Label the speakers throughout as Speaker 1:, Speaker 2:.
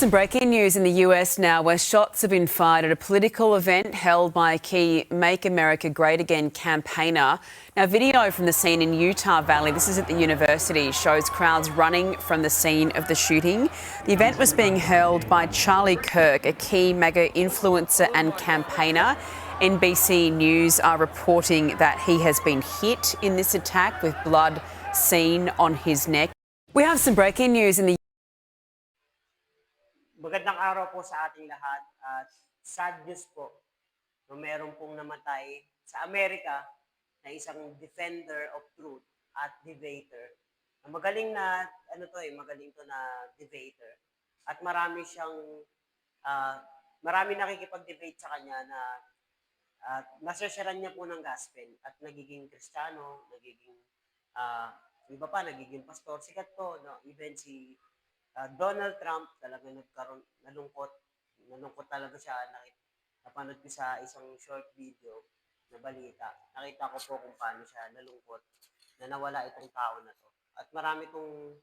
Speaker 1: Some breaking news in the US now, where shots have been fired at a political event held by a key Make America Great Again campaigner. Now, video from the scene in Utah Valley, this is at the university, shows crowds running from the scene of the shooting. The event was being held by Charlie Kirk, a key MAGA influencer and campaigner. NBC News are reporting that he has been hit in this attack with blood seen on his neck. We have some breaking news in the
Speaker 2: Magandang araw po sa ating lahat at sad news po na meron pong namatay sa Amerika na isang defender of truth at debater. Magaling na magaling to na debater at marami siyang marami nakikipag-debate sa kanya na nasasyaran niya po ng gospel at nagiging Kristiyano, nagiging iba pa nagiging pastor, sikat to, no? Even si Donald Trump talaga nalungkot talaga siya. Napanood ko sa isang short video na balita. Nakita ko po kung paano siya nalungkot na nawala itong tao na to. At marami itong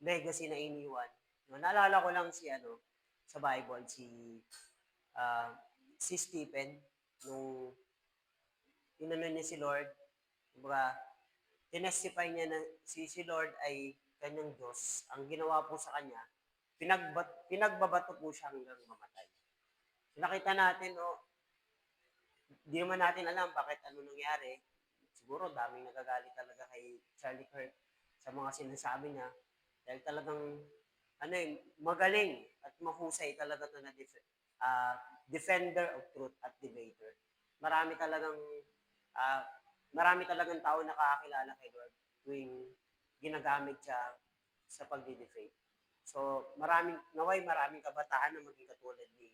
Speaker 2: legacy na iniwan. No, naalala ko lang sa Bible si Stephen nung inano niya si Lord, kumbaga tinestify niya na si Lord ay kanyang Diyos. Ang ginawa po sa kanya, pinagbabato po siya hanggang mamatay. Nakita natin, di naman natin alam bakit ano nangyari. Siguro daming nagagalit talaga kay Charlie Kirk sa mga sinasabi niya. Dahil talagang, magaling at mahusay talaga ito na defender of truth at debater. Marami talagang tao nakakakilala kay Lord tuwing ginagamit siya sa pagdi-debate. So, maraming kabataan na maging katulad ni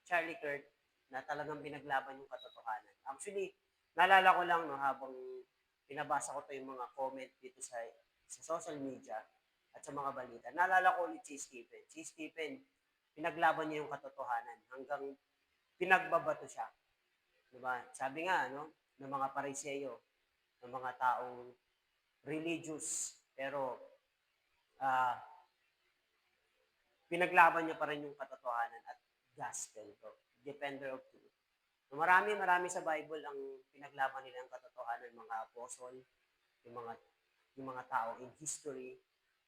Speaker 2: Charlie Kirk na talagang binaglaban yung katotohanan. Actually, naalala ko lang habang pinabasa ko yung mga comment dito sa social media at sa mga balita. Naalala ko ulit si Stephen. Si Stephen, pinaglaban niya yung katotohanan hanggang pinagbabato siya. Diba? Sabi nga, ng mga Pariseyo, ng mga taong religious, pero pinaglaban niya pa rin yung katotohanan at gospel to. Defender of truth. So, marami sa Bible ang pinaglaban nila ang katotohanan, mga apostle, yung mga tao in history,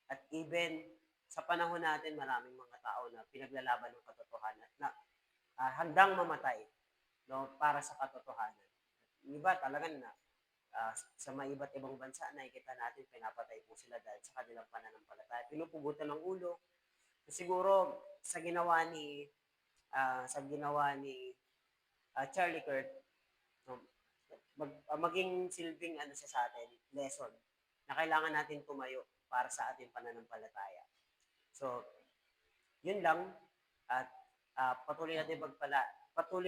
Speaker 2: at even sa panahon natin, maraming mga tao na pinaglalaban ng katotohanan na handang mamatay, para sa katotohanan. Iba talaga na sa mga iba't ibang bansa, nakikita natin pinapatay po sila dahil sa kanilang pananampalataya. Pinupugutan ng ulo. Siguro sa ginawa ni Charlie Kirk, maging silbing siya sa atin, lesson na kailangan natin tumayo para sa ating pananampalataya. So, yun lang at patuloy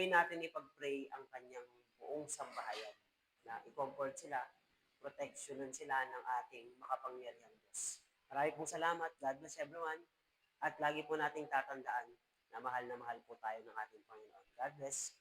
Speaker 2: natin ipag-pray ang kanyang buong sambahayan na i-comfort sila, proteksyonan sila ng ating makapangyarihang Diyos. Maraming pong salamat. God bless everyone. At lagi po nating tatandaan na mahal po tayo ng ating Panginoon. God bless.